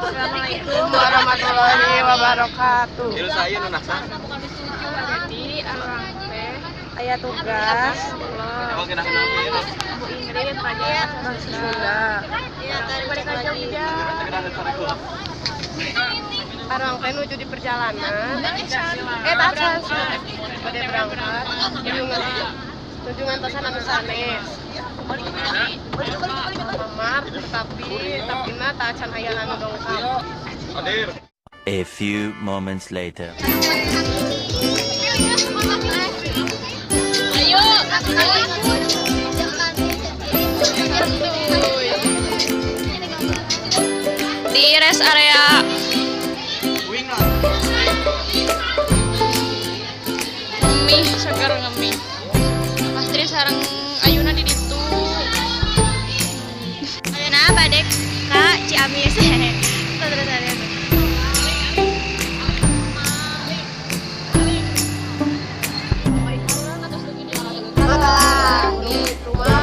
Assalamualaikum warahmatullahi wabarakatuh. Jadi orang teh aya tugas. Bu Ingrid pajak sudah. Balik aja udah. Orang teh nuju di perjalanan. Tacan. Pada berangkat. Tunjungan tosan anu sanes. Mamar tapi tacan aya anu dongkap. A few moments later. Ayo. Di rest area. Ngemi, segar ngemi. Pastri sareng ayuna di ditu. Ayuna badek ka Ciamis. Terus ada.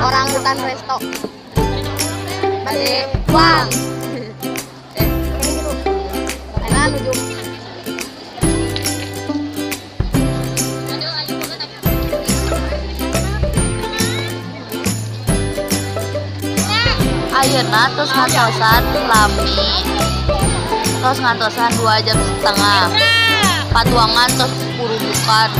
Orang hutan resto. Balik uang. Enak menuju. Ayeuna terus ngantosan lami. Terus ngantosan 2 jam setengah. Patuangan terus kurubukan.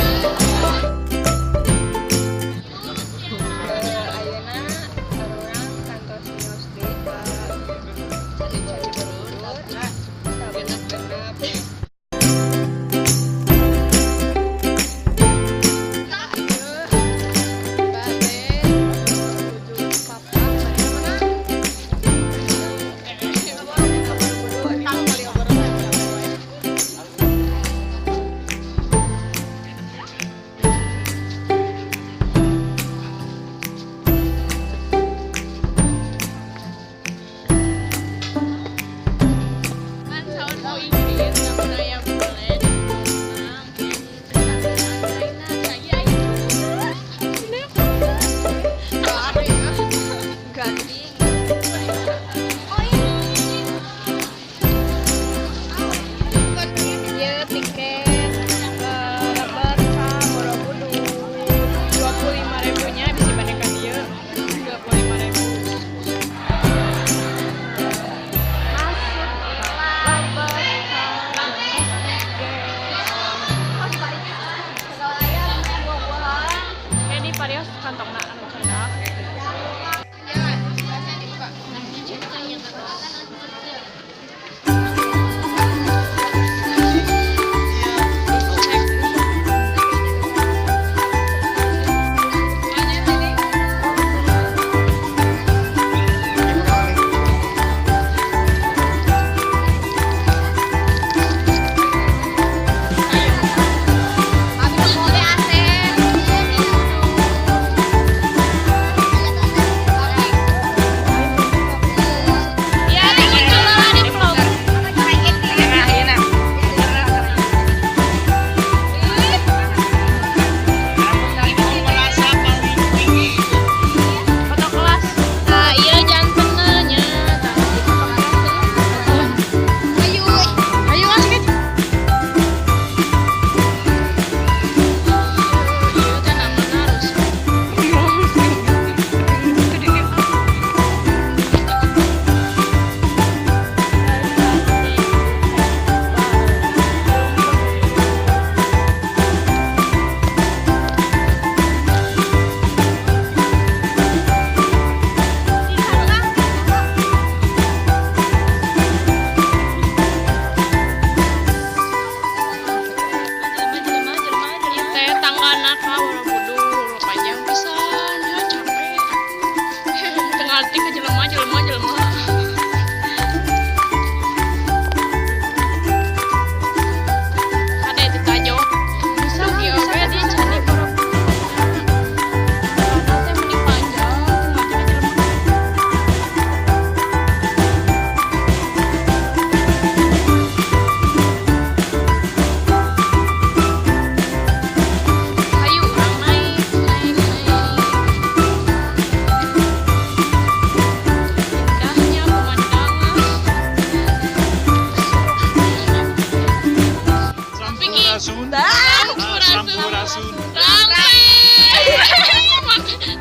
Sampurasun.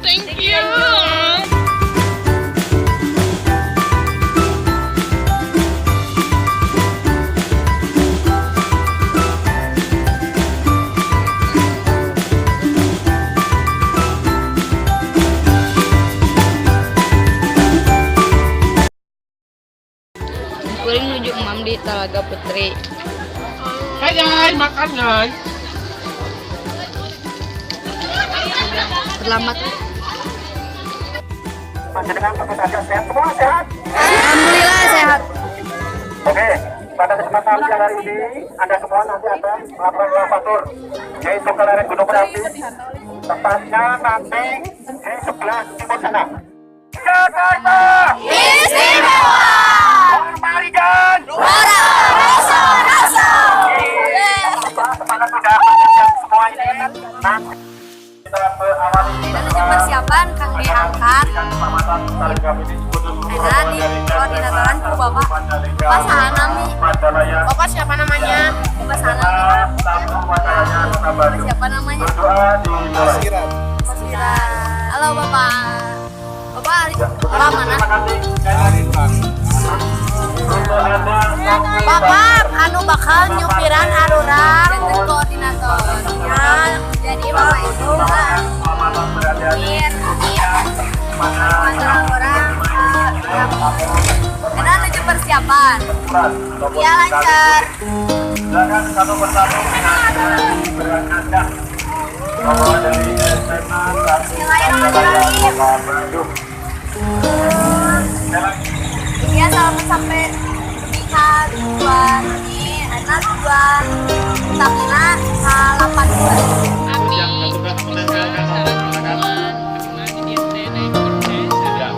Thank you. Kuring nuju Mam di Talaga Putri. Hai guys, makan guys. Selamat. Alhamdulillah sehat. Oke, pada kesempatan siang hari ini, Anda semua nanti akan melakukan lavatur, yaitu ke lereng Gunung Merapi, tepatnya nanti di sebelah timur sana. Jakarta Istimewa. Marigan Rasa. semangat sudah menyiapkan semua ini. Nanti kita awali Persiapan kang diangkat. Enak di koordinatoran ku Bapak. Bapak Sahanami. Bapak siapa namanya? Bapak Sahanami. Siapa namanya? Pasiran. Halo Bapak. Bapak mana? Bapak anu bakal nyupiran arurang dan koordinator. Ya, jadi Bapak itu orang karena menuju persiapan. Ya lancar. Silakan satu persatu berangkat. Bahwa dari SMA Bismillahirrahmanirrahim. Ya selamat sampai pihak tujuan ini anak tujuan Tamina K82.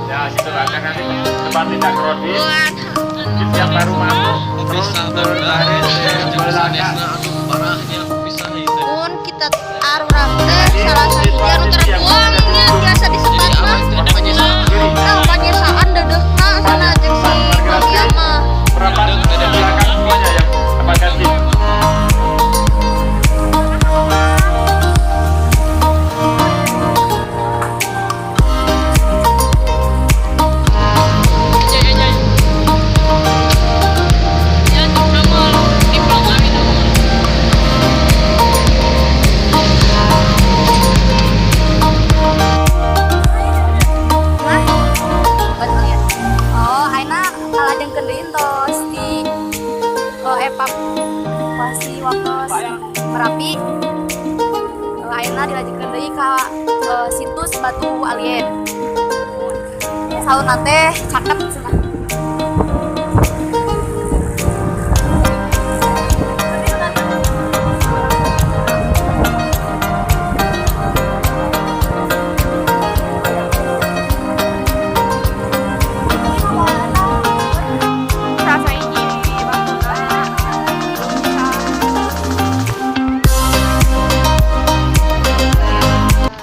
Ya, gitu lah, jangan cepat tidak krodis. Yang baru masuk terus berlari belakang. Pun kita arurang teh salah satu anu terbuangnya biasa disebat mah. Panyesaan dedekna sana jeung si bagian mah. Berapa dari belakang semuanya yang tempat ganti. Oh, aina ngalajengkeun deui tos di evakuasi wakos Merapi. Aina dilajengkeun deui ka situs Batu Alien. Sauna teh cakep cenah.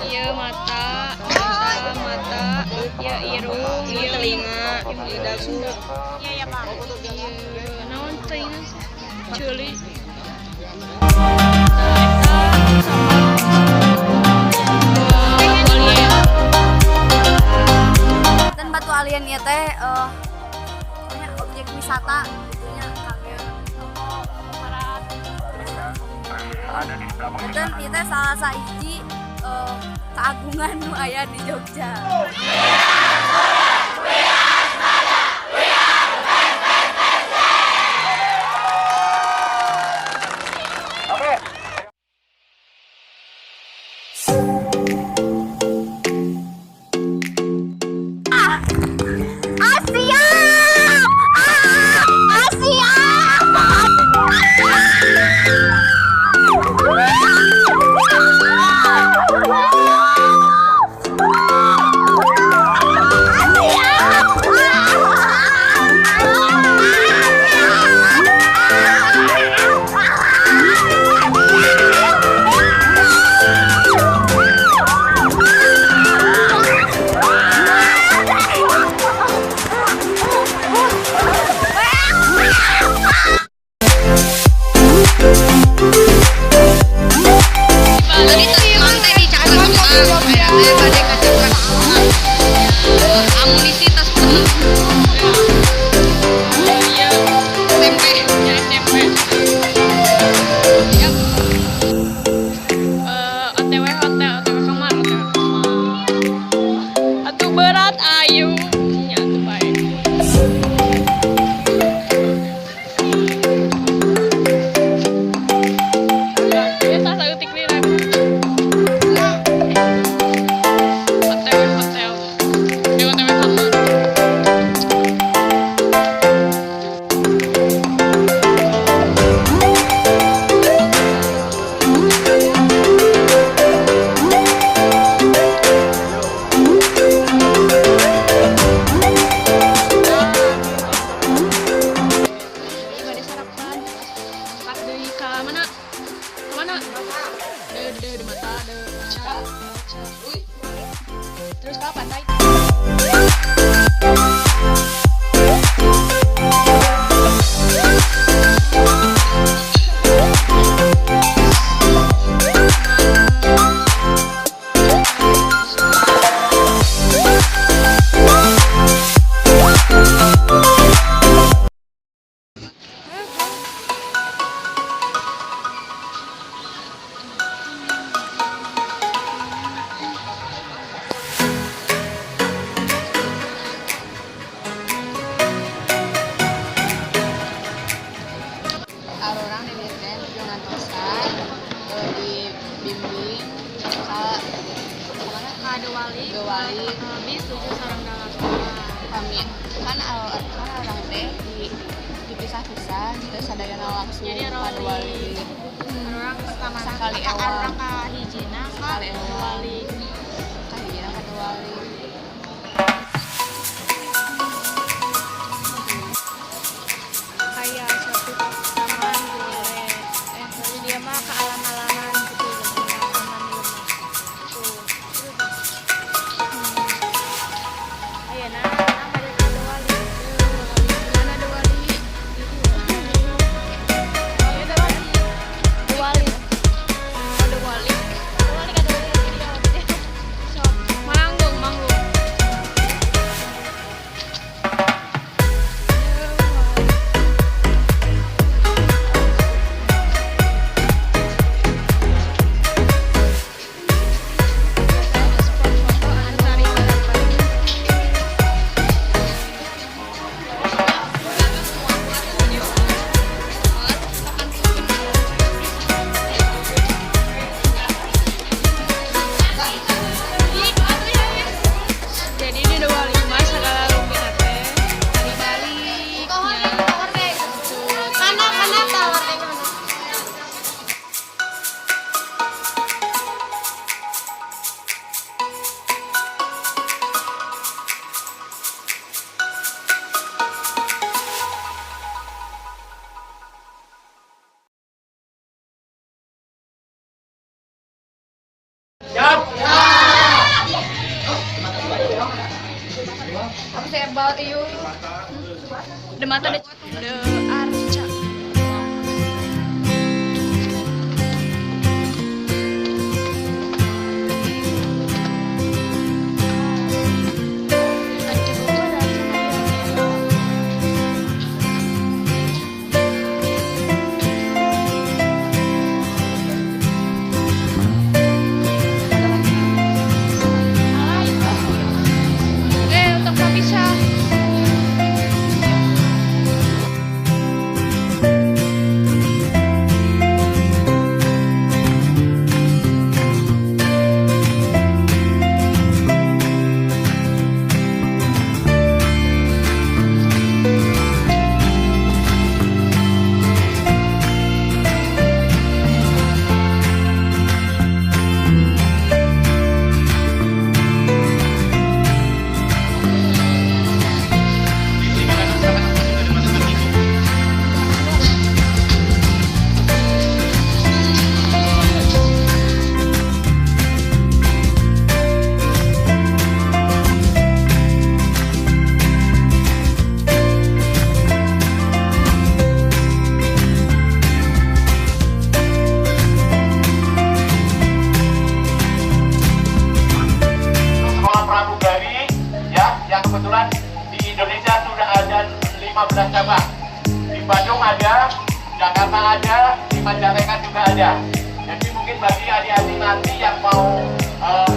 Ieu mata, ieu irung, ieu telinga, ieu dagu. Iya ya, Pak. Naon teuing ceuli. Dan Batu Alien ieu teh objek wisata gitunya kangge. Dan ieu teh salah sahiji keagungan nu aya di Jogja. Asia! saya badai kacamata amunisi tas penuh Iya, tempe ya SMP. yap OTW hotel, OTW kamar, OTW kamar. Atuh berat ayu. Ya atuh baik. Biasa saeutik lirak. OTW hotel. Di OTW kamar. Bade sarapan. Angkat deui ka mana? Ka mana? Di mata, ca. Terus ka pantai. orang di Dirjen dengan tosan dibimbing kemana Dewali. Dewali Bis tujuh sareng dalam. kami kan orang teh dipisah-pisah terus ada yang langsung Jadi ka Dewali orang pertama Sekali ewa. orang ka hijina ka Sekali ewa. Dewali. kahijina ka Dewali Kayak suatu taman boleh. Jadi dia mah ke alam-alaman gitu loh, taman rumah. Tuh. Ayeuna nama dia ke Dewali. Mana Dewali? Ya Dewali. Dewali. Oh Dewali. Dewali ka Dewali. Sok. Manggung, manggung. Jadi di Dewali mah segala rumput teh hari baliknya. kana tawar teh mana De mata de arca. Untuk bisa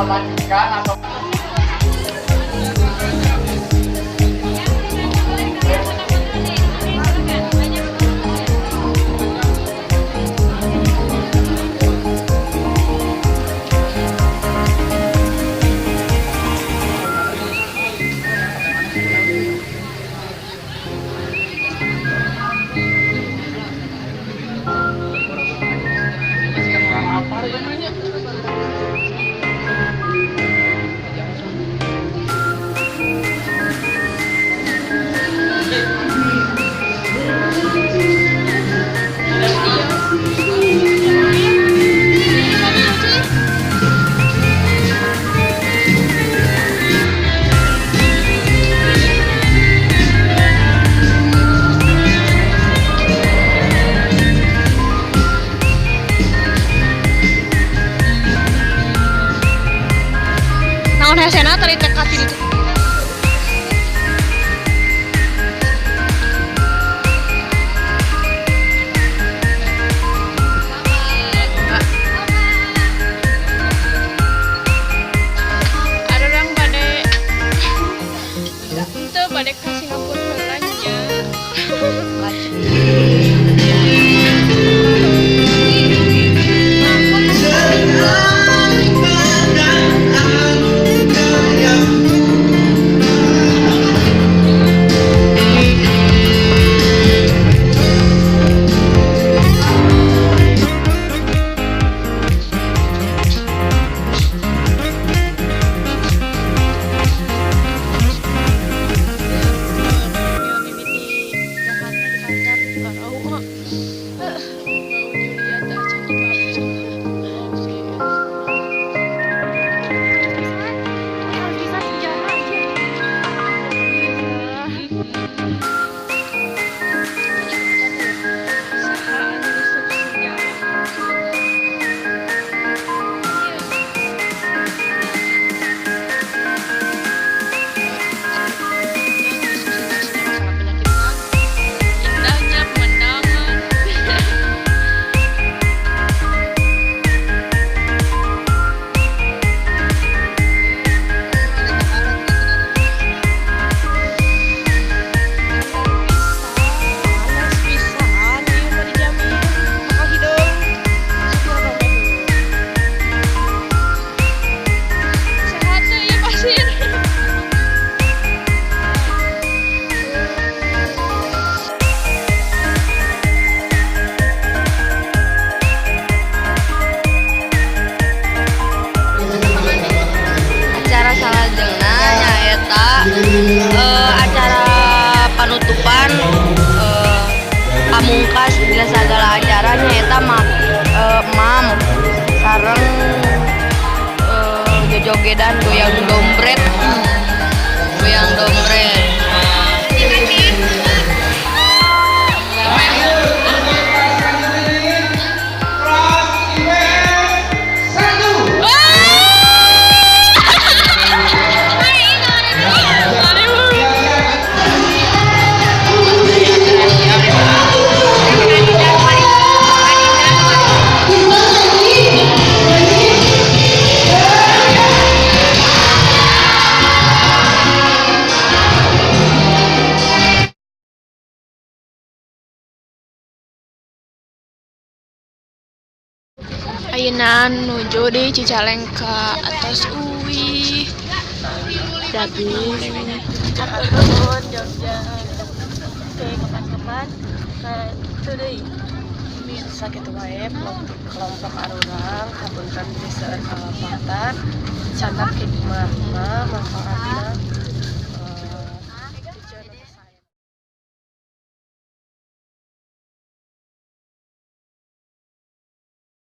sajikan atau naon hesena tadi tekat di ditu. Ada orang pada itu pada ke Singapura belanja. Acara penutupan pamungkas dina sagala acara nyaeta mam sareng jojogedan goyang dompret. Ayeuna nuju di Cicalengka atas uwi daging. Nuhun Jogja. Oke, kapan-kapan itu deui. Sakitu wae kelompok arurang kabunkan bisa kalapatan candak hikmahna manfaatna